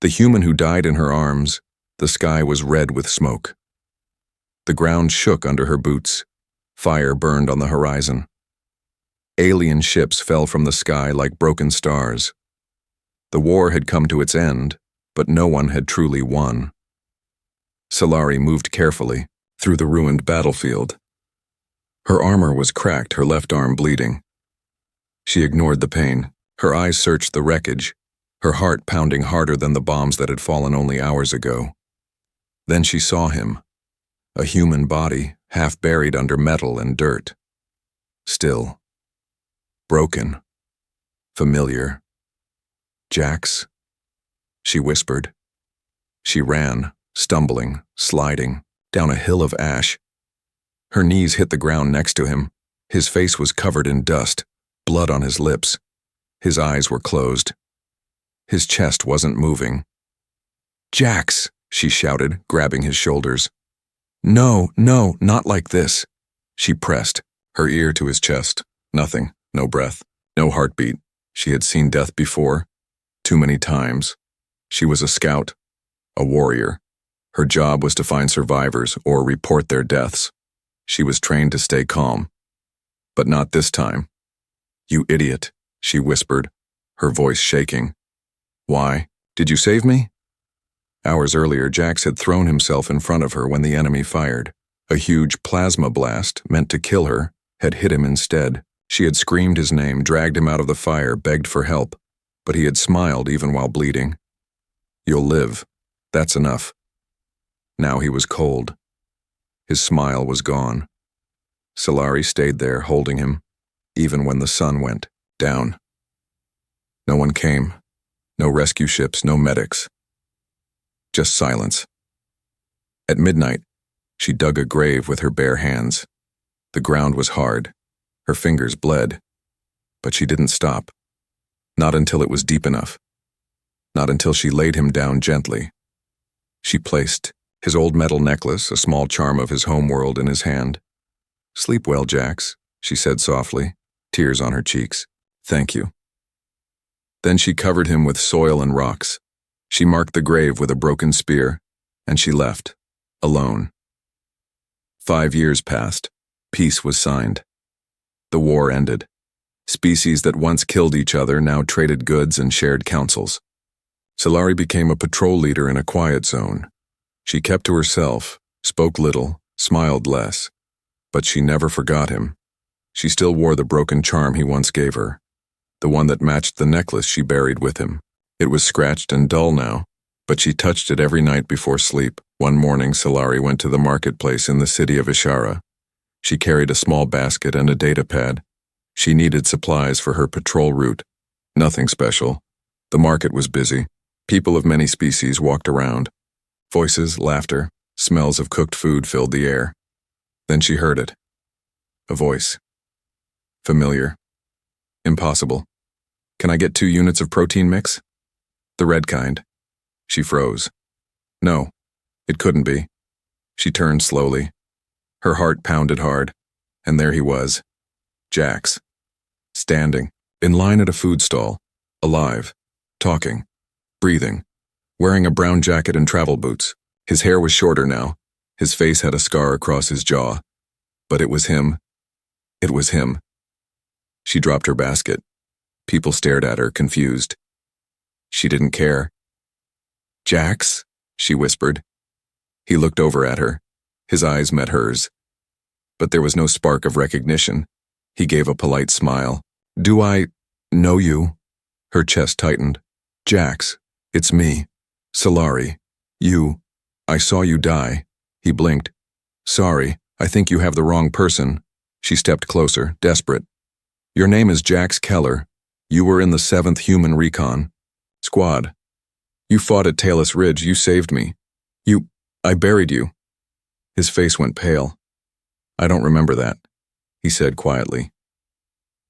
The human who died in her arms, the sky was red with smoke. The ground shook under her boots. Fire burned on the horizon. Alien ships fell from the sky like broken stars. The war had come to its end, but no one had truly won. Solari moved carefully through the ruined battlefield. Her armor was cracked, her left arm bleeding. She ignored the pain. Her eyes searched the wreckage, her heart pounding harder than the bombs that had fallen only hours ago. Then she saw him, a human body, half buried under metal and dirt. Still. Broken. Familiar. Jax? She whispered. She ran, stumbling, sliding, down a hill of ash. Her knees hit the ground next to him. His face was covered in dust, blood on his lips. His eyes were closed. His chest wasn't moving. "Jax!" she shouted, grabbing his shoulders. "No, no, not like this." She pressed, her ear to his chest. Nothing, no breath, no heartbeat. She had seen death before, too many times. She was a scout, a warrior. Her job was to find survivors or report their deaths. She was trained to stay calm. But not this time. "You idiot," she whispered, her voice shaking. "Why? Did you save me?" Hours earlier, Jax had thrown himself in front of her when the enemy fired. A huge plasma blast, meant to kill her, had hit him instead. She had screamed his name, dragged him out of the fire, begged for help. But he had smiled even while bleeding. "You'll live. That's enough." Now he was cold. His smile was gone. Solari stayed there, holding him, even when the sun went down. No one came. No rescue ships, no medics. Just silence. At midnight, she dug a grave with her bare hands. The ground was hard. Her fingers bled. But she didn't stop. Not until it was deep enough. Not until she laid him down gently. She placed his old metal necklace, a small charm of his homeworld, in his hand. "Sleep well, Jax," she said softly, tears on her cheeks. "Thank you." Then she covered him with soil and rocks. She marked the grave with a broken spear, and she left, alone. 5 years passed. Peace was signed. The war ended. Species that once killed each other now traded goods and shared councils. Solari became a patrol leader in a quiet zone. She kept to herself, spoke little, smiled less. But she never forgot him. She still wore the broken charm he once gave her, the one that matched the necklace she buried with him. It was scratched and dull now, but she touched it every night before sleep. One morning, Solari went to the marketplace in the city of Ishara. She carried a small basket and a data pad. She needed supplies for her patrol route. Nothing special. The market was busy. People of many species walked around. Voices, laughter, smells of cooked food filled the air. Then she heard it. A voice. Familiar. "Impossible. Can I get 2 units of protein mix? The red kind." She froze. No, it couldn't be. She turned slowly. Her heart pounded hard, and there he was. Jax. Standing, in line at a food stall, alive, talking, breathing, wearing a brown jacket and travel boots. His hair was shorter now. His face had a scar across his jaw. But it was him. It was him. She dropped her basket. People stared at her, confused. She didn't care. "Jax?" she whispered. He looked over at her. His eyes met hers. But there was no spark of recognition. He gave a polite smile. "Do I know you?" Her chest tightened. "Jax, it's me. Solari. I saw you die." He blinked. "Sorry, I think you have the wrong person." She stepped closer, desperate. "Your name is Jax Keller. You were in the 7th Human Recon Squad. You fought at Talus Ridge. You saved me. I buried you." His face went pale. "I don't remember that," he said quietly.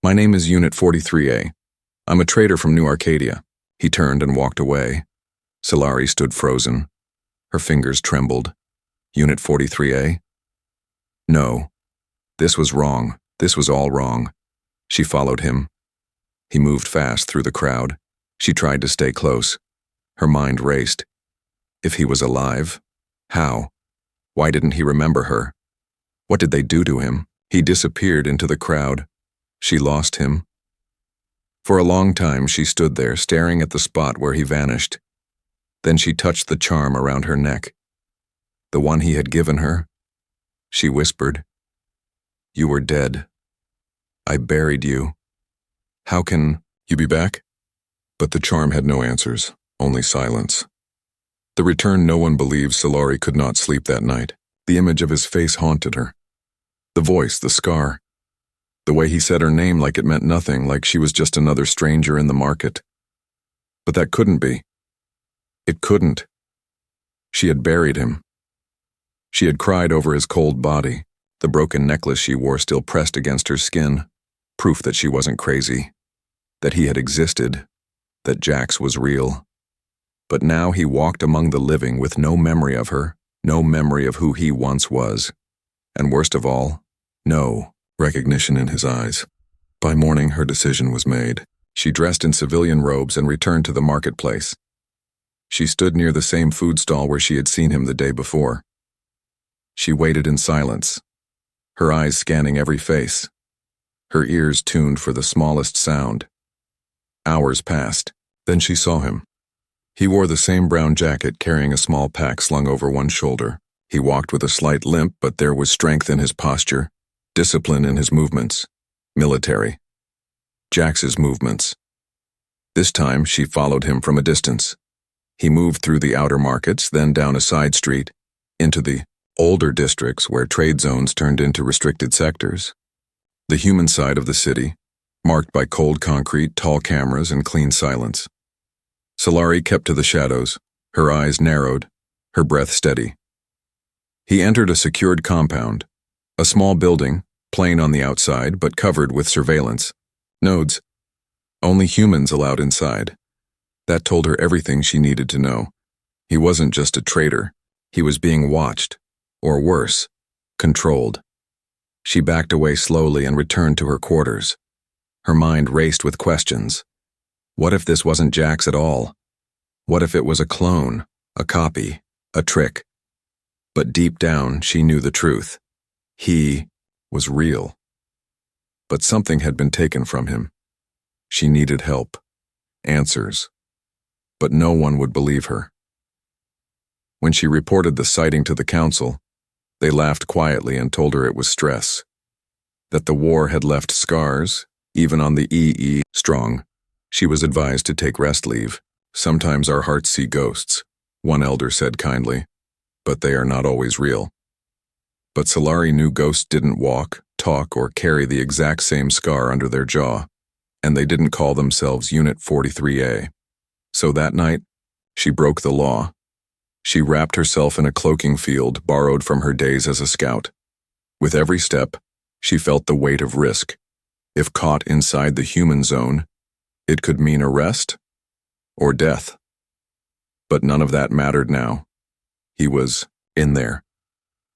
"My name is Unit 43A. I'm a trader from New Arcadia." He turned and walked away. Solari stood frozen. Her fingers trembled. Unit 43A? No. This was wrong. This was all wrong. She followed him. He moved fast through the crowd. She tried to stay close. Her mind raced. If he was alive? How? Why didn't he remember her? What did they do to him? He disappeared into the crowd. She lost him. For a long time she stood there, staring at the spot where he vanished. Then she touched the charm around her neck. The one he had given her. She whispered, "You were dead. I buried you. How can you be back?" But the charm had no answers, only silence. The return no one believed. Solari could not sleep that night. The image of his face haunted her. The voice, the scar. The way he said her name like it meant nothing, like she was just another stranger in the market. But that couldn't be. It couldn't. She had buried him. She had cried over his cold body, the broken necklace she wore still pressed against her skin, proof that she wasn't crazy, that he had existed, that Jax was real. But now he walked among the living with no memory of her, no memory of who he once was. And worst of all, no recognition in his eyes. By morning, her decision was made. She dressed in civilian robes and returned to the marketplace. She stood near the same food stall where she had seen him the day before. She waited in silence, her eyes scanning every face, her ears tuned for the smallest sound. Hours passed. Then she saw him. He wore the same brown jacket, carrying a small pack slung over one shoulder. He walked with a slight limp, but there was strength in his posture, discipline in his movements. Military. Jax's movements. This time she followed him from a distance. He moved through the outer markets, then down a side street, into the older districts where trade zones turned into restricted sectors. The human side of the city, marked by cold concrete, tall cameras, and clean silence. Solari kept to the shadows, her eyes narrowed, her breath steady. He entered a secured compound, a small building, plain on the outside but covered with surveillance. Nodes. Only humans allowed inside. That told her everything she needed to know. He wasn't just a traitor. He was being watched, or worse, controlled. She backed away slowly and returned to her quarters. Her mind raced with questions. What if this wasn't Jax at all? What if it was a clone, a copy, a trick? But deep down, she knew the truth. He was real. But something had been taken from him. She needed help, answers. But no one would believe her. When she reported the sighting to the council, they laughed quietly and told her it was stress, that the war had left scars, even on the EE strong. She was advised to take rest leave. Sometimes our hearts see ghosts, one elder said kindly, but they are not always real. But Solari knew ghosts didn't walk, talk, or carry the exact same scar under their jaw, and they didn't call themselves Unit 43A. So that night, she broke the law. She wrapped herself in a cloaking field borrowed from her days as a scout. With every step, she felt the weight of risk. If caught inside the human zone, it could mean arrest or death. But none of that mattered now. He was in there,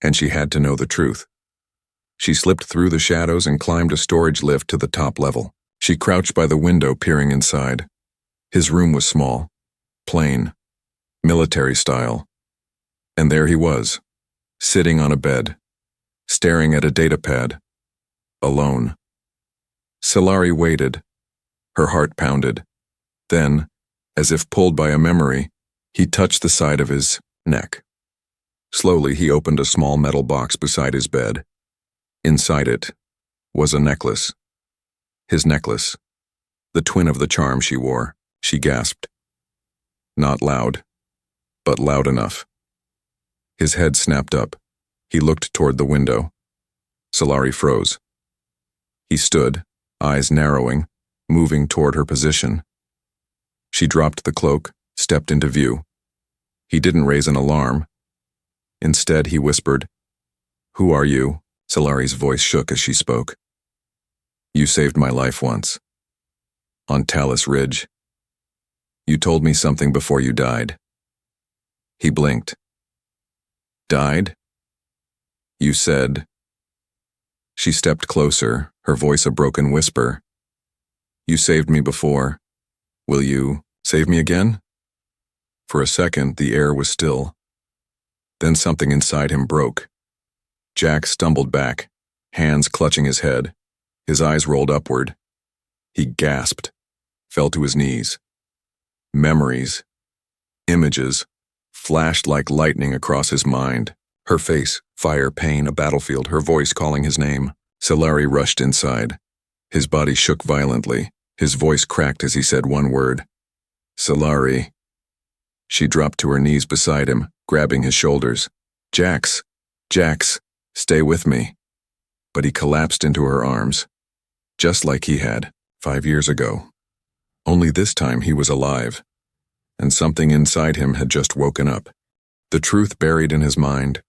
and she had to know the truth. She slipped through the shadows and climbed a storage lift to the top level. She crouched by the window, peering inside. His room was small, plain, military style. And there he was, sitting on a bed, staring at a datapad, alone. Solari waited. Her heart pounded. Then, as if pulled by a memory, he touched the side of his neck. Slowly, he opened a small metal box beside his bed. Inside it was a necklace. His necklace, the twin of the charm she wore. She gasped. Not loud, but loud enough. His head snapped up. He looked toward the window. Solari froze. He stood, eyes narrowing, moving toward her position. She dropped the cloak, stepped into view. He didn't raise an alarm. Instead, he whispered, "Who are you?" Solari's voice shook as she spoke. "You saved my life once. On Talus Ridge. You told me something before you died." He blinked. "Died? You said..." She stepped closer, her voice a broken whisper. "You saved me before. Will you save me again?" For a second, the air was still. Then something inside him broke. Jack stumbled back, hands clutching his head. His eyes rolled upward. He gasped, fell to his knees. Memories, images, flashed like lightning across his mind. Her face, fire, pain, a battlefield, her voice calling his name. Solari rushed inside. His body shook violently. His voice cracked as he said one word. Solari. She dropped to her knees beside him, grabbing his shoulders. Jax, stay with me. But he collapsed into her arms, just like he had 5 years ago. Only this time he was alive, and something inside him had just woken up. The truth buried in his mind.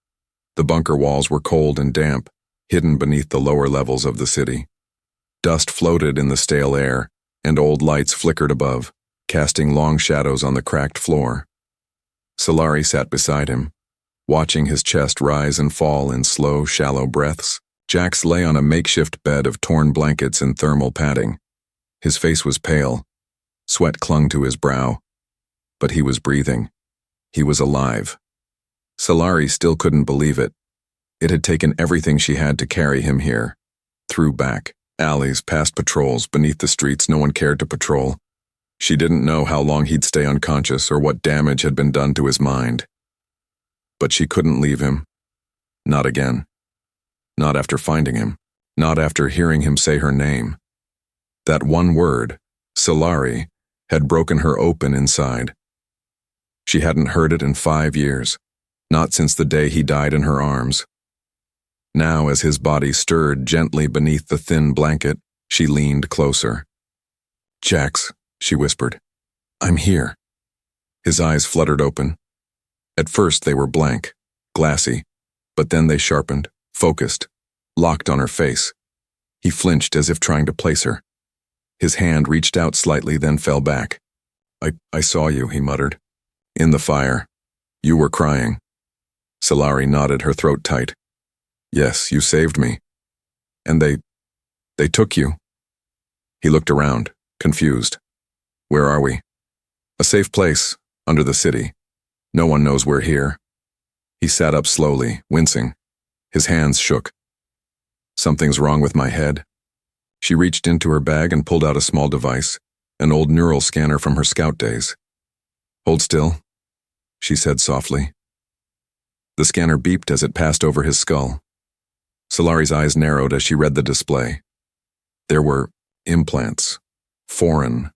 The bunker walls were cold and damp, hidden beneath the lower levels of the city. Dust floated in the stale air, and old lights flickered above, casting long shadows on the cracked floor. Solari sat beside him, watching his chest rise and fall in slow, shallow breaths. Jax lay on a makeshift bed of torn blankets and thermal padding. His face was pale. Sweat clung to his brow. But he was breathing. He was alive. Solari still couldn't believe it. It had taken everything she had to carry him here. Through back alleys, past patrols, beneath the streets no one cared to patrol. She didn't know how long he'd stay unconscious or what damage had been done to his mind. But she couldn't leave him. Not again. Not after finding him. Not after hearing him say her name. That one word, Solari, had broken her open inside. She hadn't heard it in 5 years, not since the day he died in her arms. Now, as his body stirred gently beneath the thin blanket, she leaned closer. Jax, she whispered. I'm here. His eyes fluttered open. At first they were blank, glassy, but then they sharpened, focused, locked on her face. He flinched as if trying to place her. His hand reached out slightly, then fell back. I saw you, he muttered. In the fire. You were crying. Solari nodded, her throat tight. Yes, you saved me. And they took you. He looked around, confused. Where are we? A safe place, under the city. No one knows we're here. He sat up slowly, wincing. His hands shook. Something's wrong with my head. She reached into her bag and pulled out a small device, an old neural scanner from her scout days. Hold still, she said softly. The scanner beeped as it passed over his skull. Solari's eyes narrowed as she read the display. There were implants, foreign,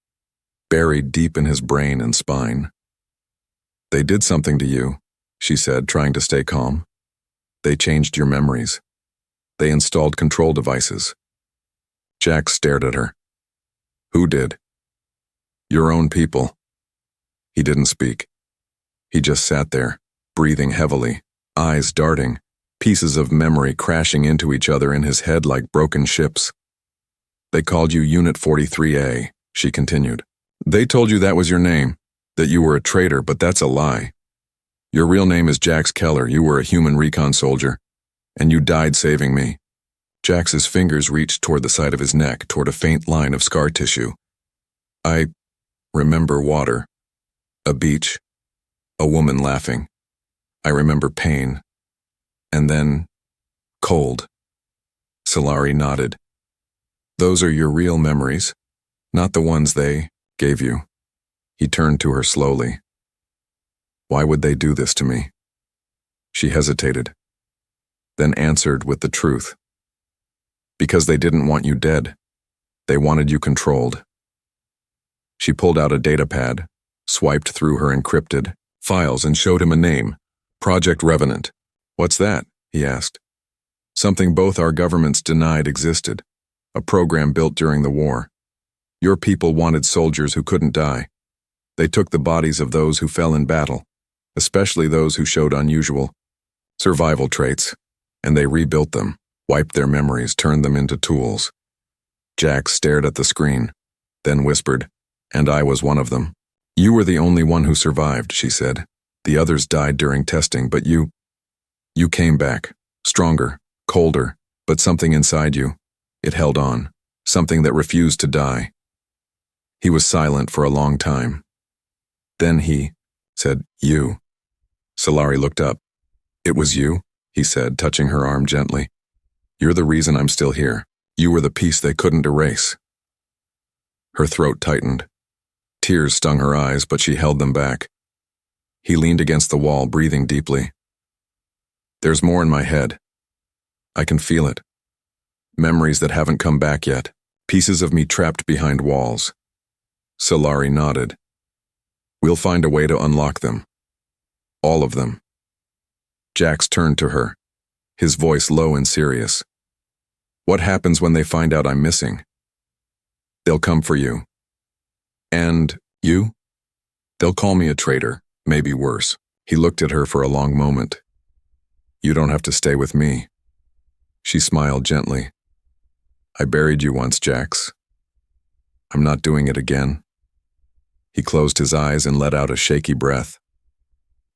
buried deep in his brain and spine. They did something to you, she said, trying to stay calm. They changed your memories. They installed control devices. Jack stared at her. Who did? Your own people. He didn't speak. He just sat there, breathing heavily, eyes darting, pieces of memory crashing into each other in his head like broken ships. They called you Unit 43A, she continued. They told you that was your name, that you were a traitor, but that's a lie. Your real name is Jax Keller. You were a human recon soldier, and you died saving me. Jax's fingers reached toward the side of his neck, toward a faint line of scar tissue. I remember water, a beach, a woman laughing. I remember pain, and then cold. Solari nodded. Those are your real memories, not the ones they gave you. He turned to her slowly. Why would they do this to me? She hesitated, then answered with the truth. Because they didn't want you dead. They wanted you controlled. She pulled out a data pad, swiped through her encrypted files and showed him a name, Project Revenant. What's that? He asked. Something both our governments denied existed, a program built during the war. Your people wanted soldiers who couldn't die. They took the bodies of those who fell in battle, especially those who showed unusual survival traits, and they rebuilt them, wiped their memories, turned them into tools. Jack stared at the screen, then whispered, and I was one of them. You were the only one who survived, she said. The others died during testing, but you came back, stronger, colder, but something inside you, it held on, something that refused to die. He was silent for a long time. Then he said, "You." Solari looked up. "It was you?" he said, touching her arm gently. "You're the reason I'm still here. You were the piece they couldn't erase." Her throat tightened. Tears stung her eyes, but she held them back. He leaned against the wall, breathing deeply. "There's more in my head. I can feel it. Memories that haven't come back yet. Pieces of me trapped behind walls." Solari nodded. "We'll find a way to unlock them. All of them." Jax turned to her, his voice low and serious. "What happens when they find out I'm missing?" "They'll come for you." "And you?" "They'll call me a traitor, maybe worse." He looked at her for a long moment. "You don't have to stay with me." She smiled gently. "I buried you once, Jax. I'm not doing it again." He closed his eyes and let out a shaky breath.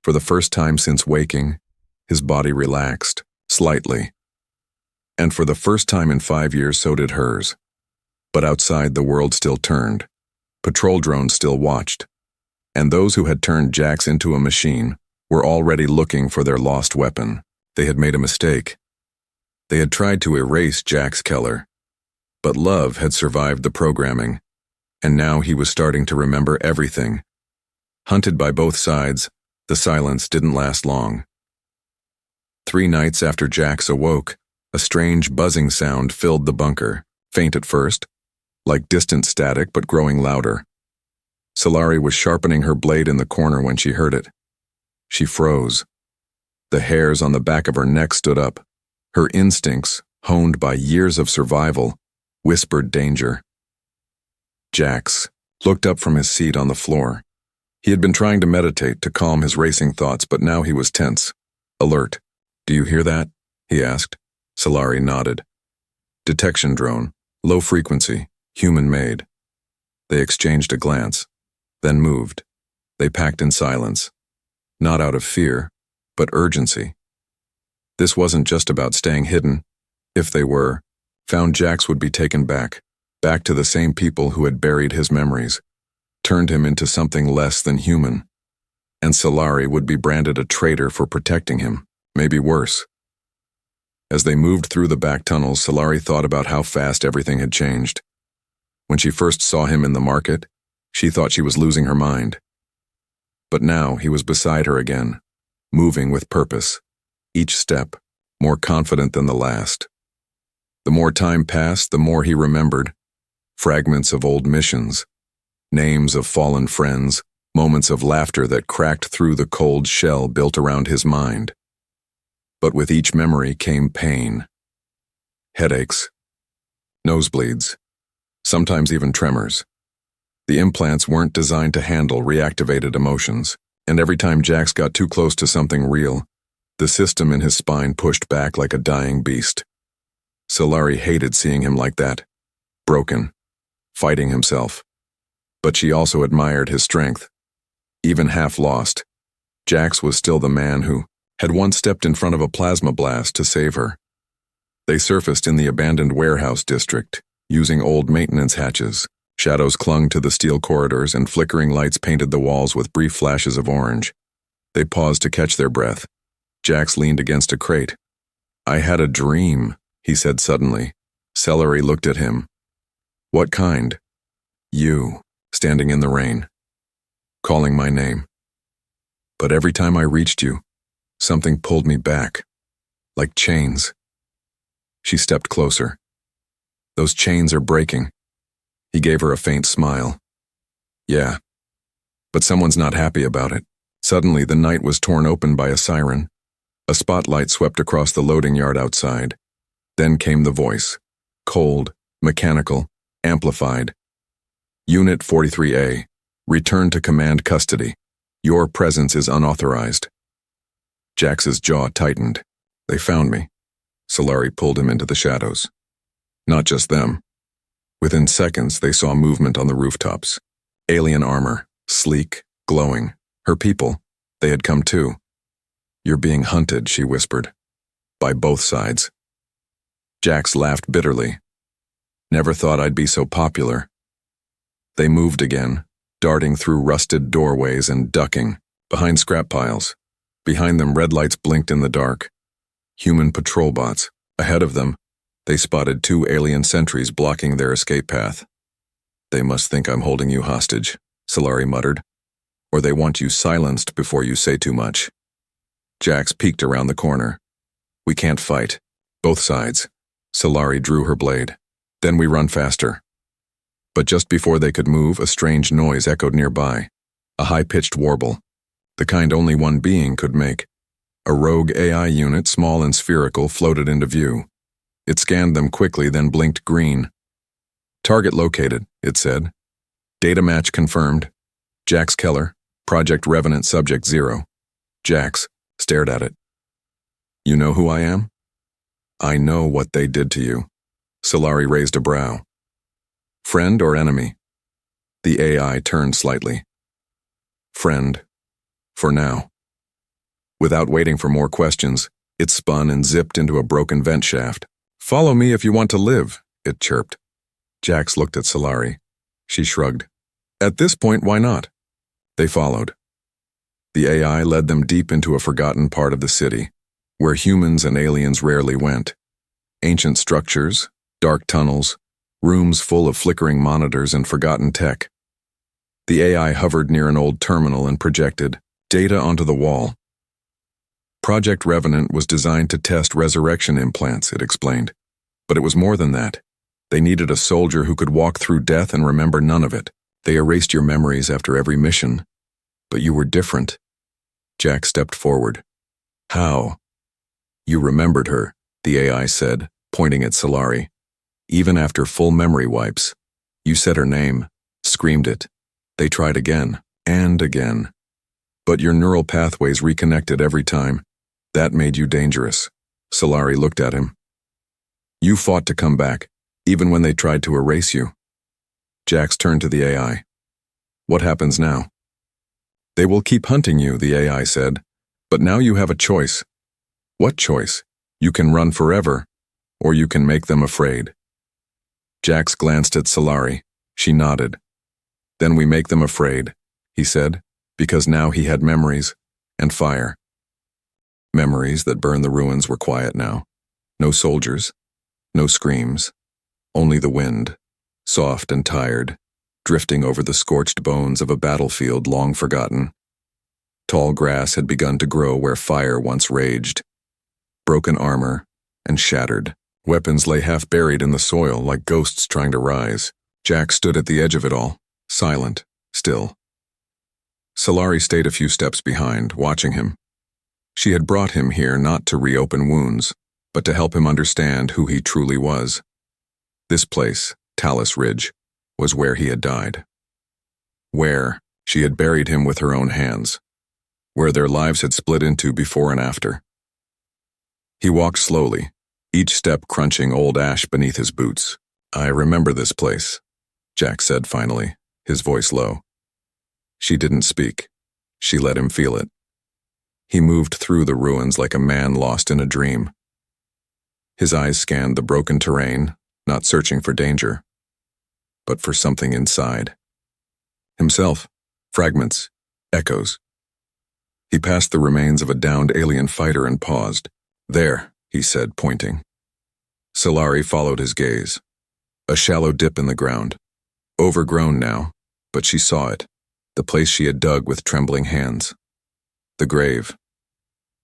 For the first time since waking, his body relaxed, slightly. And for the first time in 5 years, so did hers. But outside, the world still turned. Patrol drones still watched. And those who had turned Jax into a machine were already looking for their lost weapon. They had made a mistake. They had tried to erase Jax Keller. But love had survived the programming, and now he was starting to remember everything. Hunted by both sides, the silence didn't last long. 3 nights after Jax awoke, a strange buzzing sound filled the bunker, faint at first, like distant static but growing louder. Solari was sharpening her blade in the corner when she heard it. She froze. The hairs on the back of her neck stood up. Her instincts, honed by years of survival, whispered danger. Jax looked up from his seat on the floor. He had been trying to meditate to calm his racing thoughts, but now he was tense, alert. "Do you hear that?" he asked. Solari nodded. "Detection drone, low frequency, human-made." They exchanged a glance, then moved. They packed in silence, not out of fear, but urgency. This wasn't just about staying hidden. If they were, found Jax would be taken back to the same people who had buried his memories, turned him into something less than human. And Solari would be branded a traitor for protecting him, maybe worse. As they moved through the back tunnels, Solari thought about how fast everything had changed. When she first saw him in the market, she thought she was losing her mind. But now he was beside her again, moving with purpose, each step more confident than the last. The more time passed, the more he remembered. Fragments of old missions, names of fallen friends, moments of laughter that cracked through the cold shell built around his mind. But with each memory came pain. Headaches, nosebleeds, sometimes even tremors. The implants weren't designed to handle reactivated emotions, and every time Jax got too close to something real, the system in his spine pushed back like a dying beast. Solari hated seeing him like that, broken, fighting himself. But she also admired his strength. Even half lost, Jax was still the man who had once stepped in front of a plasma blast to save her. They surfaced in the abandoned warehouse district, using old maintenance hatches. Shadows clung to the steel corridors and flickering lights painted the walls with brief flashes of orange. They paused to catch their breath. Jax leaned against a crate. "I had a dream," he said suddenly. Solari looked at him. "What kind?" "You, standing in the rain, calling my name. But every time I reached you, something pulled me back, like chains." She stepped closer. "Those chains are breaking." He gave her a faint smile. "Yeah, but someone's not happy about it." Suddenly, the night was torn open by a siren. A spotlight swept across the loading yard outside. Then came the voice, cold, mechanical, amplified. "Unit 43A, return to command custody. Your presence is unauthorized." Jax's jaw tightened. "They found me." Solari pulled him into the shadows. Not just them. Within seconds, they saw movement on the rooftops. Alien armor, sleek, glowing. Her people, they had come too. "You're being hunted," she whispered. "By both sides." Jax laughed bitterly. "Never thought I'd be so popular." They moved again, darting through rusted doorways and ducking, behind scrap piles. Behind them, red lights blinked in the dark. Human patrol bots. Ahead of them, they spotted 2 alien sentries blocking their escape path. "They must think I'm holding you hostage," Solari muttered. "Or they want you silenced before you say too much." Jax peeked around the corner. "We can't fight. Both sides." Solari drew her blade. "Then we run faster." But just before they could move, a strange noise echoed nearby. A high-pitched warble, the kind only one being could make. A rogue AI unit, small and spherical, floated into view. It scanned them quickly, then blinked green. "Target located," it said. "Data match confirmed. Jax Keller, Project Revenant Subject 0. Jax stared at it. "You know who I am?" "I know what they did to you." Solari raised a brow. "Friend or enemy?" The AI turned slightly. "Friend. For now." Without waiting for more questions, it spun and zipped into a broken vent shaft. "Follow me if you want to live," it chirped. Jax looked at Solari. She shrugged. "At this point, why not?" They followed. The AI led them deep into a forgotten part of the city, where humans and aliens rarely went. Ancient structures, dark tunnels, rooms full of flickering monitors and forgotten tech. The AI hovered near an old terminal and projected data onto the wall. Project Revenant was designed to test resurrection implants, it explained. But it was more than that. They needed a soldier who could walk through death and remember none of it. They erased your memories after every mission. But you were different. Jack stepped forward. "How?" "You remembered her," the AI said, pointing at Solari. "Even after full memory wipes. You said her name, screamed it. They tried again, and again. But your neural pathways reconnected every time. That made you dangerous." Solari looked at him. "You fought to come back, even when they tried to erase you." Jax turned to the AI. "What happens now?" "They will keep hunting you," the AI said. "But now you have a choice." "What choice?" "You can run forever, or you can make them afraid." Jax glanced at Solari. She nodded. "Then we make them afraid," he said, because now he had memories and fire. Memories that burned the ruins were quiet now. No soldiers, no screams, only the wind, soft and tired, drifting over the scorched bones of a battlefield long forgotten. Tall grass had begun to grow where fire once raged. Broken armor and shattered. Weapons lay half buried in the soil like ghosts trying to rise. Jack stood at the edge of it all, silent, still. Solari stayed a few steps behind, watching him. She had brought him here not to reopen wounds, but to help him understand who he truly was. This place, Talus Ridge, was where he had died. Where she had buried him with her own hands. Where their lives had split into before and after. He walked slowly, each step crunching old ash beneath his boots. "I remember this place," Jack said finally, his voice low. She didn't speak. She let him feel it. He moved through the ruins like a man lost in a dream. His eyes scanned the broken terrain, not searching for danger, but for something inside. Himself, fragments, echoes. He passed the remains of a downed alien fighter and paused. "There," he said, pointing. Solari followed his gaze. A shallow dip in the ground. Overgrown now, but she saw it. The place she had dug with trembling hands. The grave.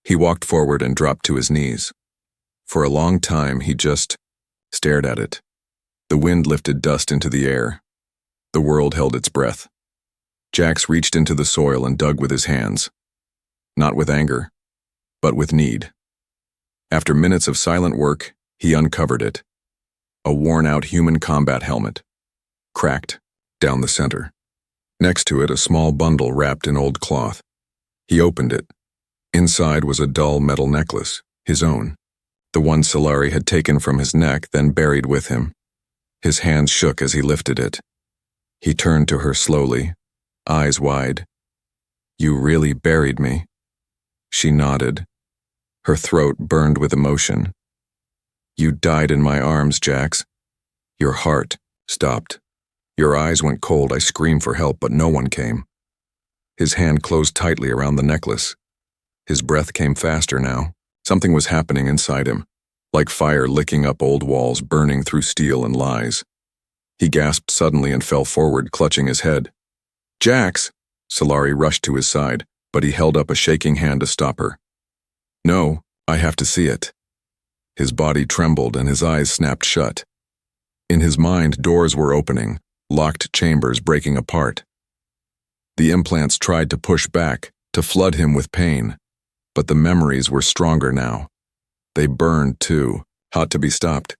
He walked forward and dropped to his knees. For a long time, he just stared at it. The wind lifted dust into the air. The world held its breath. Jax reached into the soil and dug with his hands. Not with anger, but with need. After minutes of silent work, he uncovered it. A worn-out human combat helmet. Cracked, down the center. Next to it, a small bundle wrapped in old cloth. He opened it. Inside was a dull metal necklace, his own. The one Solari had taken from his neck, then buried with him. His hands shook as he lifted it. He turned to her slowly, eyes wide. "You really buried me." She nodded. Her throat burned with emotion. "You died in my arms, Jax." Your heart stopped. Your eyes went cold. I screamed for help, but no one came. His hand closed tightly around the necklace. His breath came faster now. Something was happening inside him, like fire licking up old walls, burning through steel and lies. He gasped suddenly and fell forward, clutching his head. "Jax!" Solari rushed to his side, but he held up a shaking hand to stop her. "No, I have to see it." His body trembled and his eyes snapped shut. In his mind, doors were opening, locked chambers breaking apart. The implants tried to push back, to flood him with pain, but the memories were stronger now. They burned too, hot to be stopped.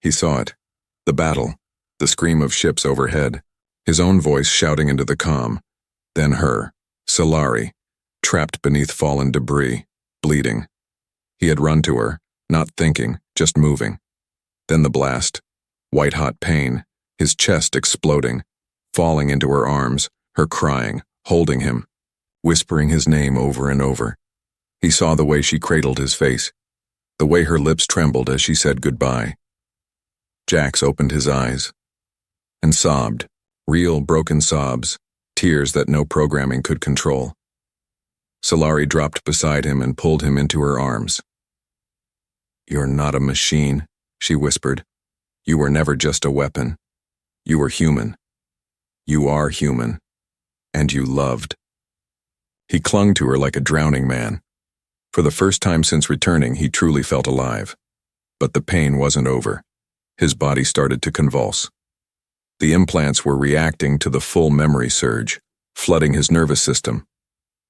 He saw it, the battle, the scream of ships overhead, his own voice shouting into the calm, then her, Solari, trapped beneath fallen debris, bleeding. He had run to her, not thinking, just moving. Then the blast, white-hot pain, his chest exploding, falling into her arms, her crying, holding him, whispering his name over and over. He saw the way she cradled his face, the way her lips trembled as she said goodbye. Jax opened his eyes and sobbed, real broken sobs, tears that no programming could control. Solari dropped beside him and pulled him into her arms. "You're not a machine," she whispered. "You were never just a weapon. You were human. You are human. And you loved." He clung to her like a drowning man. For the first time since returning, he truly felt alive. But the pain wasn't over. His body started to convulse. The implants were reacting to the full memory surge, flooding his nervous system.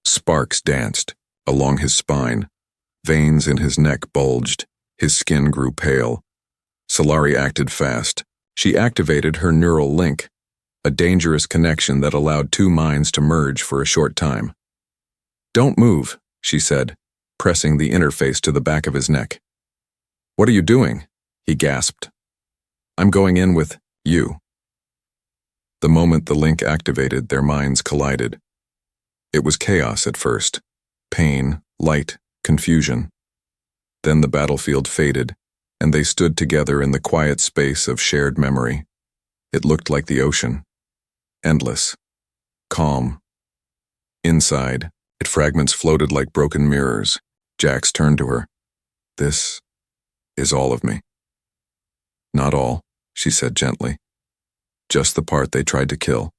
Sparks danced along his spine. Veins in his neck bulged. His skin grew pale. Solari acted fast. She activated her neural link, a dangerous connection that allowed two minds to merge for a short time. "Don't move," she said, pressing the interface to the back of his neck. "What are you doing?" he gasped. "I'm going in with you." The moment the link activated, their minds collided. It was chaos at first. Pain, light, confusion. Then the battlefield faded, and they stood together in the quiet space of shared memory. It looked like the ocean. Endless. Calm. Inside, its fragments floated like broken mirrors. Jax turned to her. "This is all of me." "Not all," she said gently. "Just the part they tried to kill."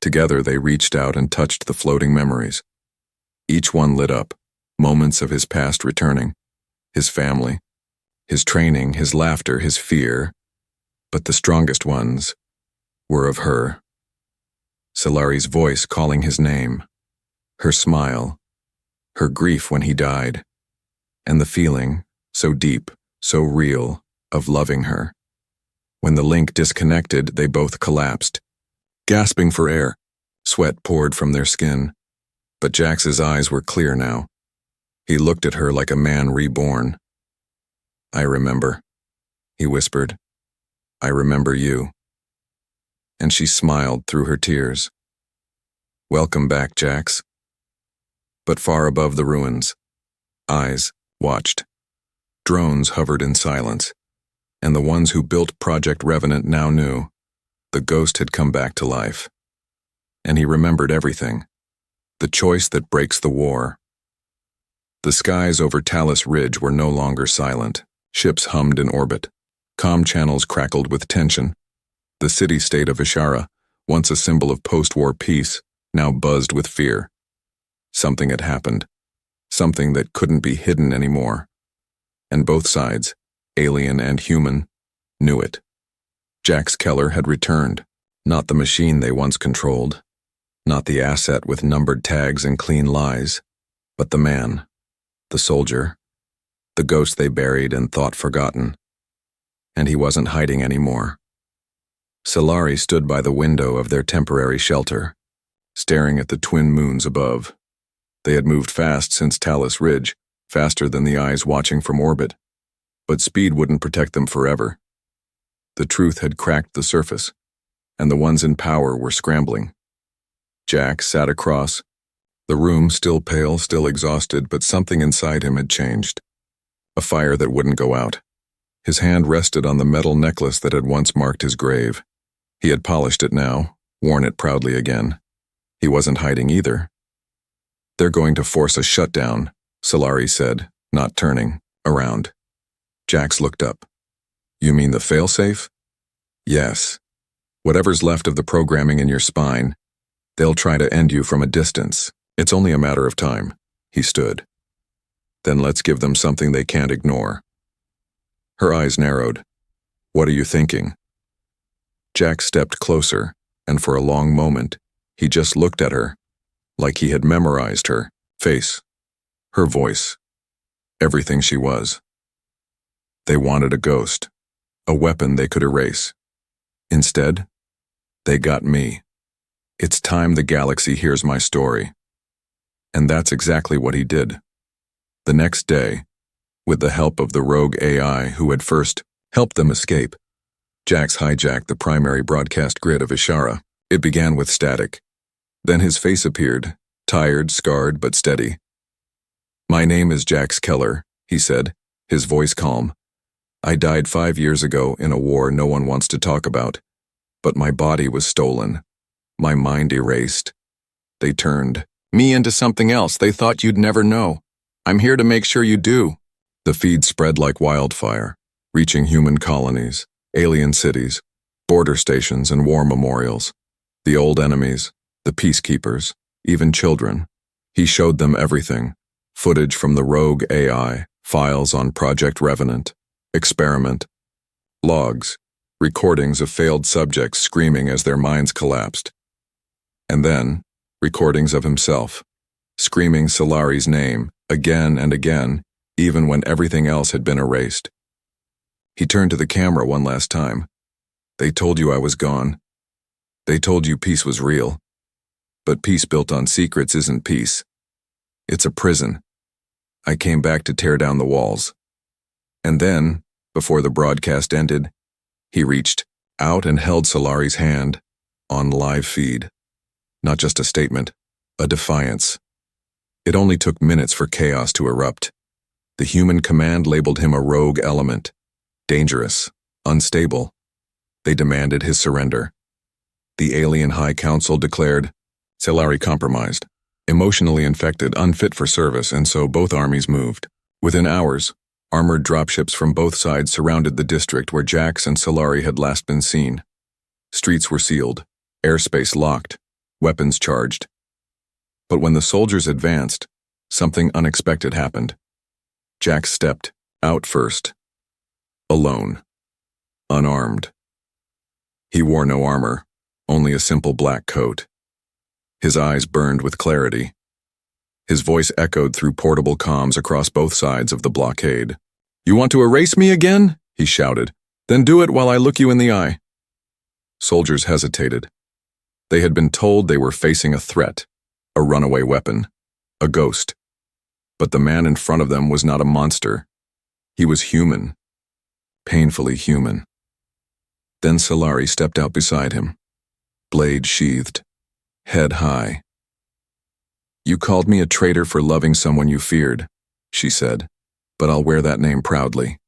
Together they reached out and touched the floating memories. Each one lit up, moments of his past returning, his family, his training, his laughter, his fear, but the strongest ones were of her. Solari's voice calling his name, her smile, her grief when he died, and the feeling, so deep, so real, of loving her. When the link disconnected, they both collapsed, gasping for air. Sweat poured from their skin, but Jax's eyes were clear now. He looked at her like a man reborn. "I remember," he whispered. "I remember you." And she smiled through her tears. "Welcome back, Jax." But far above the ruins, eyes watched. Drones hovered in silence, and the ones who built Project Revenant now knew the ghost had come back to life. And he remembered everything. The choice that breaks the war. The skies over Talus Ridge were no longer silent. Ships hummed in orbit. Comm channels crackled with tension. The city-state of Ishara, once a symbol of post-war peace, now buzzed with fear. Something had happened. Something that couldn't be hidden anymore. And both sides, alien and human, knew it. Jax Keller had returned, not the machine they once controlled, not the asset with numbered tags and clean lies, but the man, the soldier, the ghost they buried and thought forgotten. And he wasn't hiding anymore. Solari stood by the window of their temporary shelter, staring at the twin moons above. They had moved fast since Talus Ridge, faster than the eyes watching from orbit. But speed wouldn't protect them forever. The truth had cracked the surface, and the ones in power were scrambling. Jax sat across, the room still pale, still exhausted, but something inside him had changed. A fire that wouldn't go out. His hand rested on the metal necklace that had once marked his grave. He had polished it now, worn it proudly again. He wasn't hiding either. "They're going to force a shutdown," Solari said, not turning around. Jax looked up. "You mean the failsafe?" "Yes. Whatever's left of the programming in your spine, they'll try to end you from a distance. It's only a matter of time." He stood. "Then let's give them something they can't ignore." Her eyes narrowed. "What are you thinking?" Jack stepped closer, and for a long moment, he just looked at her, like he had memorized her face, her voice, everything she was. They wanted a ghost, a weapon they could erase. Instead, they got me. It's time the galaxy hears my story. And that's exactly what he did. The next day, with the help of the rogue AI who had first helped them escape, Jax hijacked the primary broadcast grid of Ishara. It began with static. Then his face appeared, tired, scarred, but steady. "My name is Jax Keller," he said, his voice calm. "I died 5 years ago in a war no one wants to talk about. But my body was stolen. My mind erased. They turned me into something else they thought you'd never know. I'm here to make sure you do." The feed spread like wildfire, reaching human colonies, alien cities, border stations, and war memorials. The old enemies, the peacekeepers, even children. He showed them everything. Footage from the rogue AI, files on Project Revenant, Experiment, logs, recordings of failed subjects screaming as their minds collapsed. And then, recordings of himself, screaming Solari's name again and again, even when everything else had been erased. He turned to the camera one last time. "They told you I was gone. They told you peace was real. But peace built on secrets isn't peace. It's a prison. I came back to tear down the walls." And then, before the broadcast ended, he reached out and held Solari's hand on live feed. Not just a statement, a defiance. It only took minutes for chaos to erupt. The human command labeled him a rogue element. Dangerous, unstable. They demanded his surrender. The alien High Council declared Solari compromised, emotionally infected, unfit for service, and so both armies moved. Within hours, armored dropships from both sides surrounded the district where Jax and Solari had last been seen. Streets were sealed, airspace locked, weapons charged. But when the soldiers advanced, something unexpected happened. Jax stepped out first. Alone. Unarmed. He wore no armor, only a simple black coat. His eyes burned with clarity. His voice echoed through portable comms across both sides of the blockade. "You want to erase me again?" he shouted. "Then do it while I look you in the eye." Soldiers hesitated. They had been told they were facing a threat, a runaway weapon, a ghost. But the man in front of them was not a monster. He was human. Painfully human. Then Solari stepped out beside him, blade sheathed, head high. "You called me a traitor for loving someone you feared," she said, "but I'll wear that name proudly."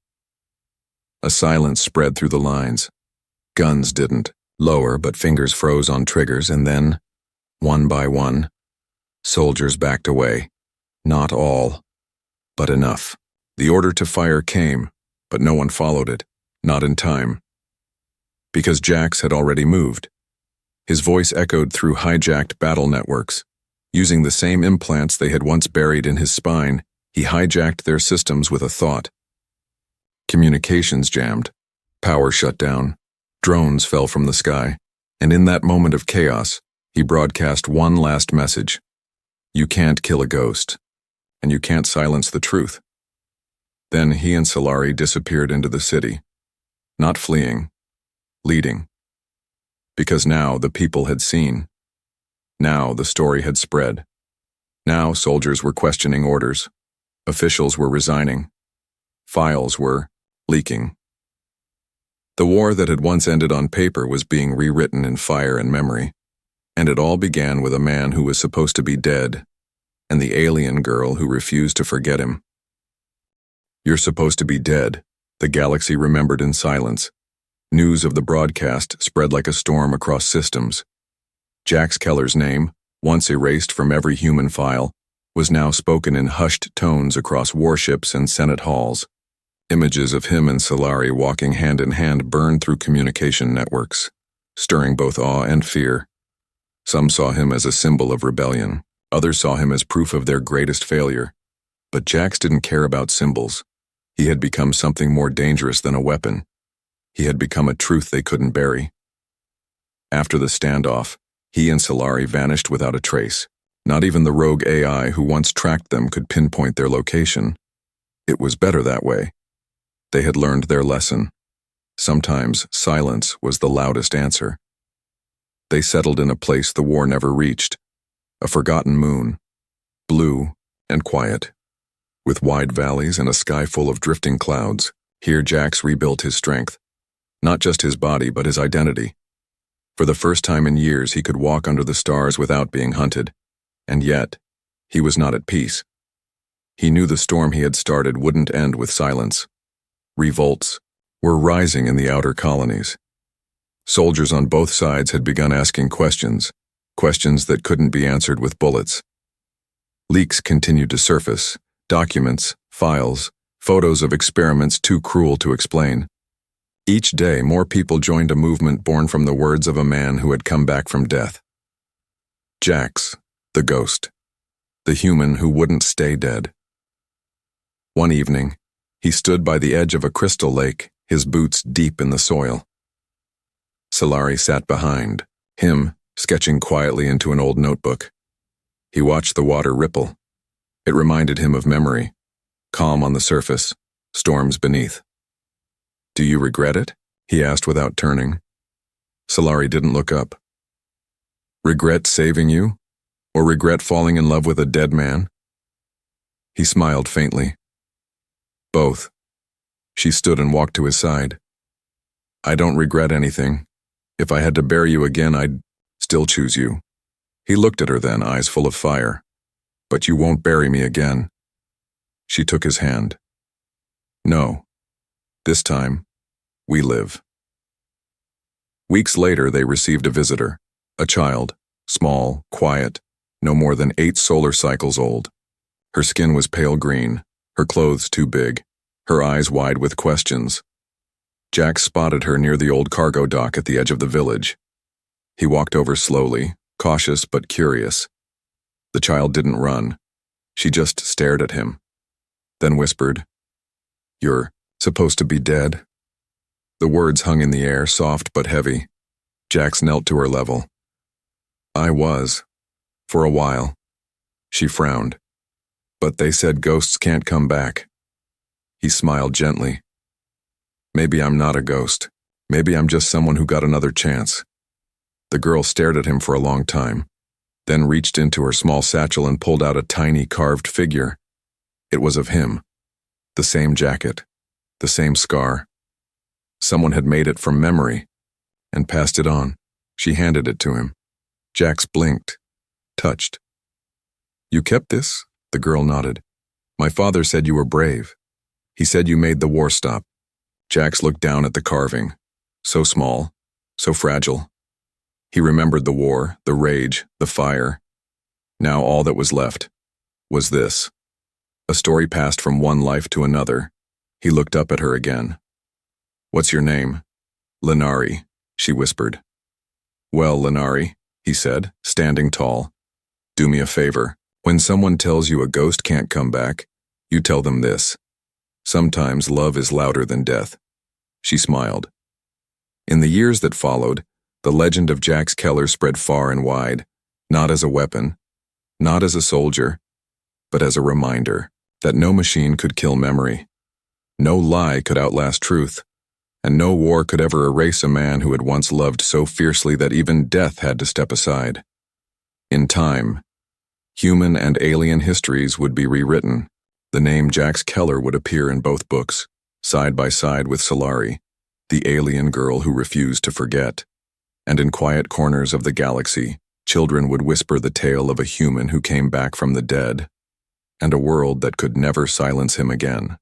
A silence spread through the lines. Guns didn't lower, but fingers froze on triggers, and then, one by one, soldiers backed away. Not all, but enough. The order to fire came, but no one followed it, not in time. Because Jax had already moved. His voice echoed through hijacked battle networks. Using the same implants they had once buried in his spine, he hijacked their systems with a thought. Communications jammed. Power shut down. Drones fell from the sky. And in that moment of chaos, he broadcast one last message. You can't kill a ghost, and you can't silence the truth. Then he and Solari disappeared into the city. Not fleeing, leading. Because now the people had seen. Now the story had spread. Now soldiers were questioning orders. Officials were resigning. Files were leaking. The war that had once ended on paper was being rewritten in fire and memory. And it all began with a man who was supposed to be dead, and the alien girl who refused to forget him. You're supposed to be dead, the galaxy remembered in silence. News of the broadcast spread like a storm across systems. Jax Keller's name, once erased from every human file, was now spoken in hushed tones across warships and Senate halls. Images of him and Solari walking hand in hand burned through communication networks, stirring both awe and fear. Some saw him as a symbol of rebellion, others saw him as proof of their greatest failure. But Jax didn't care about symbols. He had become something more dangerous than a weapon. He had become a truth they couldn't bury. After the standoff, he and Solari vanished without a trace. Not even the rogue AI who once tracked them could pinpoint their location. It was better that way. They had learned their lesson. Sometimes silence was the loudest answer. They settled in a place the war never reached, a forgotten moon, blue and quiet. With wide valleys and a sky full of drifting clouds, here Jax rebuilt his strength. Not just his body, but his identity. For the first time in years, he could walk under the stars without being hunted. And yet, he was not at peace. He knew the storm he had started wouldn't end with silence. Revolts were rising in the outer colonies. Soldiers on both sides had begun asking questions that couldn't be answered with bullets. Leaks continued to surface, documents, files, photos of experiments too cruel to explain. Each day, more people joined a movement born from the words of a man who had come back from death. Jax, the ghost. The human who wouldn't stay dead. One evening, he stood by the edge of a crystal lake, his boots deep in the soil. Solari sat behind, him sketching quietly into an old notebook. He watched the water ripple. It reminded him of memory, calm on the surface, storms beneath. "Do you regret it?" he asked without turning. Solari didn't look up. "Regret saving you? Or regret falling in love with a dead man?" He smiled faintly. "Both." She stood and walked to his side. "I don't regret anything. If I had to bury you again, I'd still choose you." He looked at her then, eyes full of fire. "But you won't bury me again." She took his hand. "No. This time, we live." Weeks later, they received a visitor, a child, small, quiet, no more than 8 solar cycles old. Her skin was pale green, her clothes too big, her eyes wide with questions. Jax spotted her near the old cargo dock at the edge of the village. He walked over slowly, cautious but curious. The child didn't run. She just stared at him, then whispered, "You're supposed to be dead." The words hung in the air, soft but heavy. Jax knelt to her level. "I was. For a while." She frowned. "But they said ghosts can't come back." He smiled gently. "Maybe I'm not a ghost. Maybe I'm just someone who got another chance." The girl stared at him for a long time, then reached into her small satchel and pulled out a tiny carved figure. It was of him. The same jacket, the same scar. Someone had made it from memory and passed it on. She handed it to him. Jax blinked, touched. "You kept this?" The girl nodded. "My father said you were brave. He said you made the war stop." Jax looked down at the carving. So small, so fragile. He remembered the war, the rage, the fire. Now all that was left was this. A story passed from one life to another. He looked up at her again. "What's your name?" "Lenari," she whispered. "Well, Lenari," he said, standing tall. "Do me a favor. When someone tells you a ghost can't come back, you tell them this. Sometimes love is louder than death." She smiled. In the years that followed, the legend of Jax Keller spread far and wide, not as a weapon, not as a soldier, but as a reminder that no machine could kill memory, no lie could outlast truth, and no war could ever erase a man who had once loved so fiercely that even death had to step aside. In time, human and alien histories would be rewritten. The name Jax Keller would appear in both books, side by side with Solari, the alien girl who refused to forget. And in quiet corners of the galaxy, children would whisper the tale of a human who came back from the dead, and a world that could never silence him again.